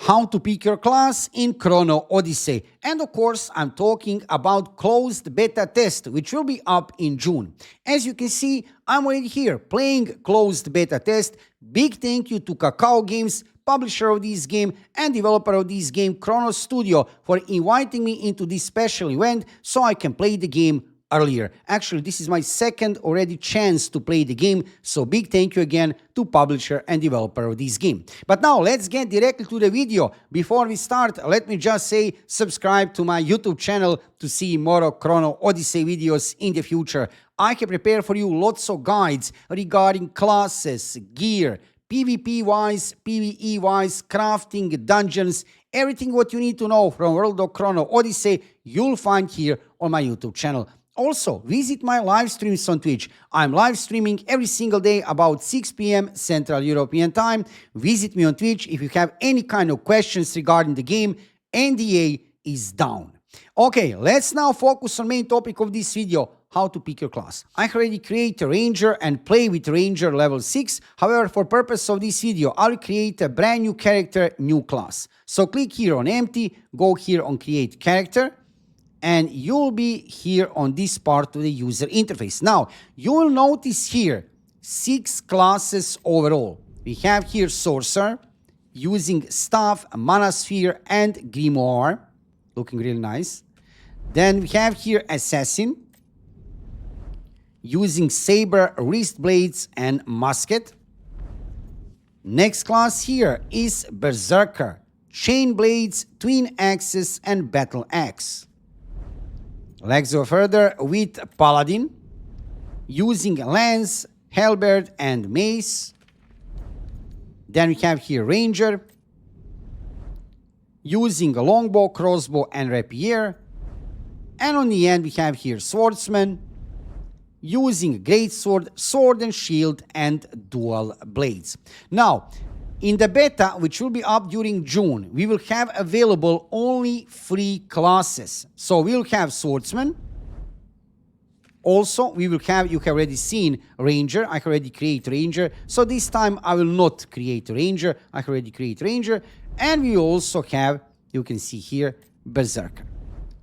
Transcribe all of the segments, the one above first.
how to pick your class in Chrono Odyssey. And of course, I'm talking about closed beta test, which will be up in June. As you can see, I'm already here playing closed beta test. Big thank you to Kakao Games, publisher of this game and developer of this game, Chrono Studio, for inviting me into this special event so I can play the game earlier. Actually, this is my second already chance to play the game, so big thank you again to publisher and developer of this game. But now let's get directly to the video. Before we start, let me just say subscribe to my YouTube channel to see more Chrono Odyssey videos in the future. I can prepare for you lots of guides regarding classes, gear, PvP-wise, PvE-wise, crafting, dungeons, everything what you need to know from World of Chrono Odyssey, you'll find here on my YouTube channel. Also, visit my live streams on Twitch. I'm live streaming every single day about 6 p.m. Central European Time. Visit me on Twitch if you have any kind of questions regarding the game. NDA is down. Okay, let's now focus on main topic of this video, how to pick your class. I already create a Ranger and play with Ranger level 6. However, for purpose of this video, I'll create a brand new character, new class. So click here on empty, go here on create character, and you'll be here on this part of the user interface. Now, you will notice here 6 classes overall. We have here Sorcerer, using Staff, Mana Sphere, and Grimoire. Looking really nice. Then we have here Assassin, using Saber, Wrist Blades, and Musket. Next class here is Berserker, Chain Blades, Twin Axes, and Battle Axe. Let's go further with Paladin, using Lance, Halberd, and Mace. Then we have here Ranger, using a Longbow, Crossbow, and Rapier. And on the end we have here Swordsman, using Greatsword, Sword and Shield, and Dual Blades. Now, in the beta, which will be up during June, we will have available only 3 classes. So we will have Swordsman. Also, we will have, you have already seen Ranger. I already create Ranger. So this time I will not create Ranger. I already create Ranger. And we also have, you can see here, Berserker.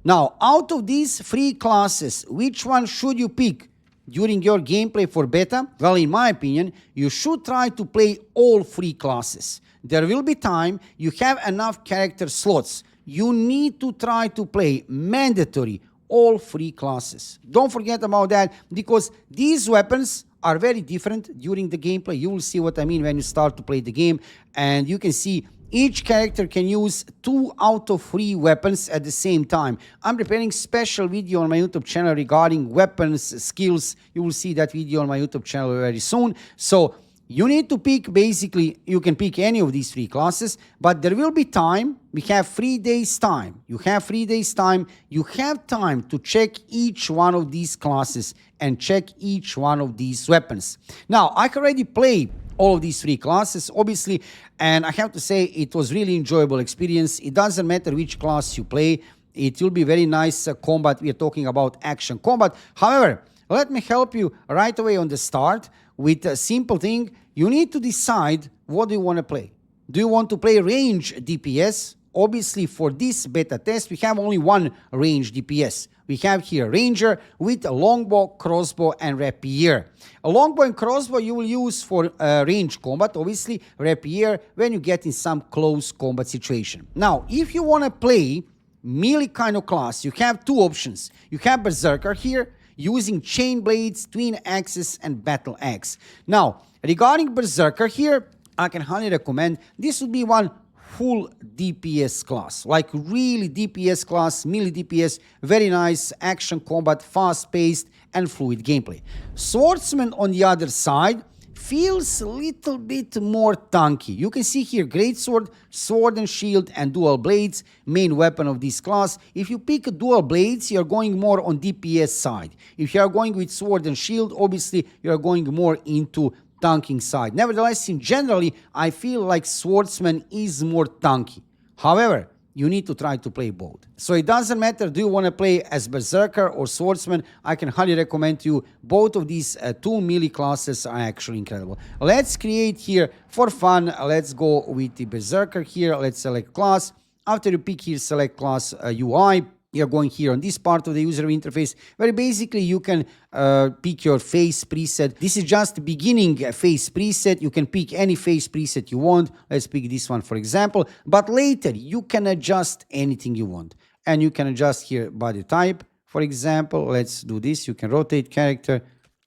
Now, out of these 3 classes, which one should you pick during your gameplay for beta? Well, in my opinion, you should try to play all 3 classes. There will be time, you have enough character slots. You need to try to play mandatory all 3 classes. Don't forget about that, because these weapons are very different during the gameplay. You will see what I mean when you start to play the game, and you can see each character can use 2 out of 3 weapons at the same time. I'm preparing special video on my YouTube channel regarding weapons, skills. You will see that video on my YouTube channel very soon. So you need to pick, basically, you can pick any of these 3 classes, but there will be time. We have 3 days time. You have 3 days time. You have time to check each one of these classes and check each one of these weapons. Now, I can already play all of these 3 classes, obviously, and I have to say it was really enjoyable experience. It doesn't matter which class you play. It will be very nice combat. We are talking about action combat. However, let me help you right away on the start with a simple thing. You need to decide what do you want to play. Do you want to play range DPS? Obviously, for this beta test, we have only one range DPS. We have here Ranger with a Longbow, Crossbow, and Rapier. A Longbow and Crossbow you will use for range combat, obviously. Rapier when you get in some close combat situation. Now, if you want to play melee kind of class, you have 2 options. You have Berserker here, using Chain Blades, Twin Axes, and Battle Axe. Now, regarding Berserker here, I can highly recommend this would be one full DPS class, like really DPS class, melee DPS, very nice action combat, fast-paced, and fluid gameplay. Swordsman, on the other side, feels a little bit more tanky. You can see here Greatsword, Sword and Shield, and Dual Blades, main weapon of this class. If you pick Dual Blades, you're going more on DPS side. If you are going with Sword and Shield, obviously you're going more into tanking side. Nevertheless, in generally, I feel like Swordsman is more tanky. However, you need to try to play both. So it doesn't matter, do you want to play as Berserker or Swordsman? I can highly recommend you both of these two melee classes are actually incredible. Let's create here for fun. Let's go with the Berserker here. Let's select class. After you pick here, select class UI. You're going here on this part of the user interface where basically you can pick your face preset. This is just beginning face preset. You can pick any face preset you want. Let's pick this one, for example. But later you can adjust anything you want. And you can adjust here body type. For example, let's do this. You can rotate character,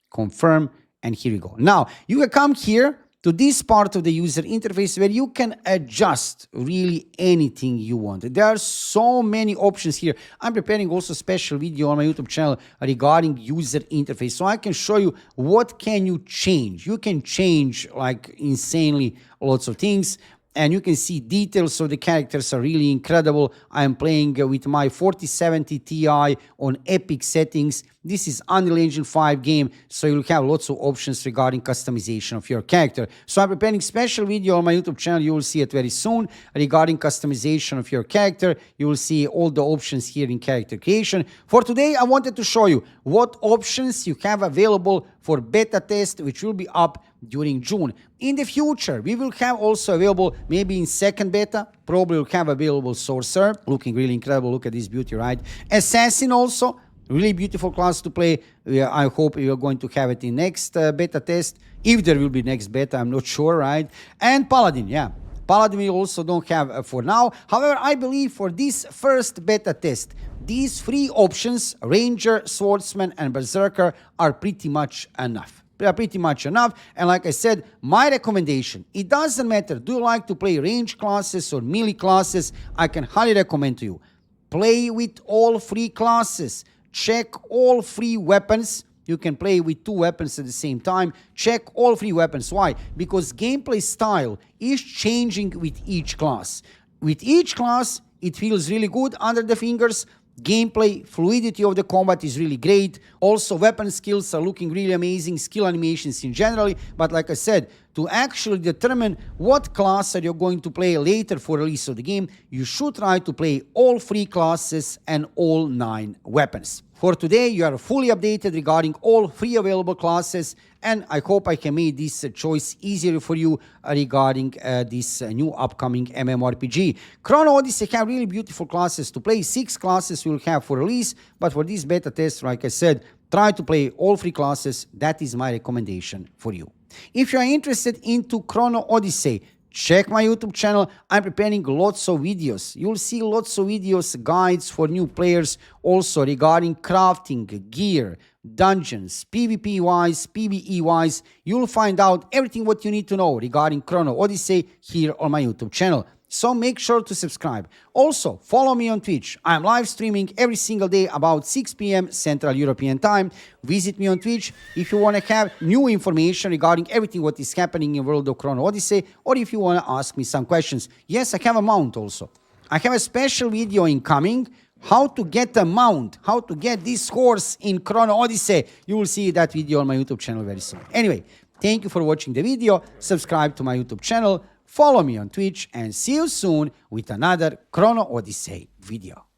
confirm, and here we go. Now, you can come here to this part of the user interface where you can adjust really anything you want. There are so many options here. I'm preparing also a special video on my YouTube channel regarding user interface, so I can show you what can you change. You can change like insanely lots of things. And you can see details, so the characters are really incredible. I am playing with my 4070 Ti on epic settings. This is Unreal Engine 5 game, so you'll have lots of options regarding customization of your character. So I'm preparing special video on my YouTube channel. You will see it very soon regarding customization of your character. You will see all the options here in character creation. For today, I wanted to show you what options you have available for beta test, which will be up during June. In the future, we will have also available, maybe in second beta, probably will have available Sorcerer, looking really incredible. Look at this beauty, right? Assassin also, really beautiful class to play. I hope we are going to have it in next beta test. If there will be next beta, I'm not sure, right? And Paladin, yeah. Paladin we also don't have for now. However, I believe for this first beta test, these three options, Ranger, Swordsman, and Berserker, are pretty much enough. They are pretty much enough. And like I said, my recommendation, it doesn't matter, do you like to play range classes or melee classes? I can highly recommend to you, play with all three classes. Check all three weapons. You can play with two weapons at the same time. Check all three weapons. Why? Because gameplay style is changing with each class. With each class, it feels really good under the fingers. Gameplay, fluidity of the combat is really great. Also, weapon skills are looking really amazing. Skill animations in general. But like I said, to actually determine what class are you going to play later for release of the game, you should try to play all three classes and all 9 weapons. For today, you are fully updated regarding all 3 available classes, and I hope I can make this choice easier for you regarding this new upcoming MMORPG. Chrono Odyssey have really beautiful classes to play. 6 classes we'll have for release, but for this beta test, like I said, try to play all 3 classes. That is my recommendation for you. If you are interested into Chrono Odyssey, check my YouTube channel. I'm preparing lots of videos. You'll see lots of videos, guides for new players, also regarding crafting, gear, dungeons, PvP-wise, PvE-wise. You'll find out everything what you need to know regarding Chrono Odyssey here on my YouTube channel. So make sure to subscribe. Also, follow me on Twitch. I'm live streaming every single day about 6 p.m. Central European Time. Visit me on Twitch if you want to have new information regarding everything what is happening in World of Chrono Odyssey, or if you want to ask me some questions. Yes, I have a mount also. I have a special video incoming, how to get a mount, how to get this horse in Chrono Odyssey. You will see that video on my YouTube channel very soon. Anyway, thank you for watching the video. Subscribe to my YouTube channel. Follow me on Twitch and see you soon with another Chrono Odyssey video.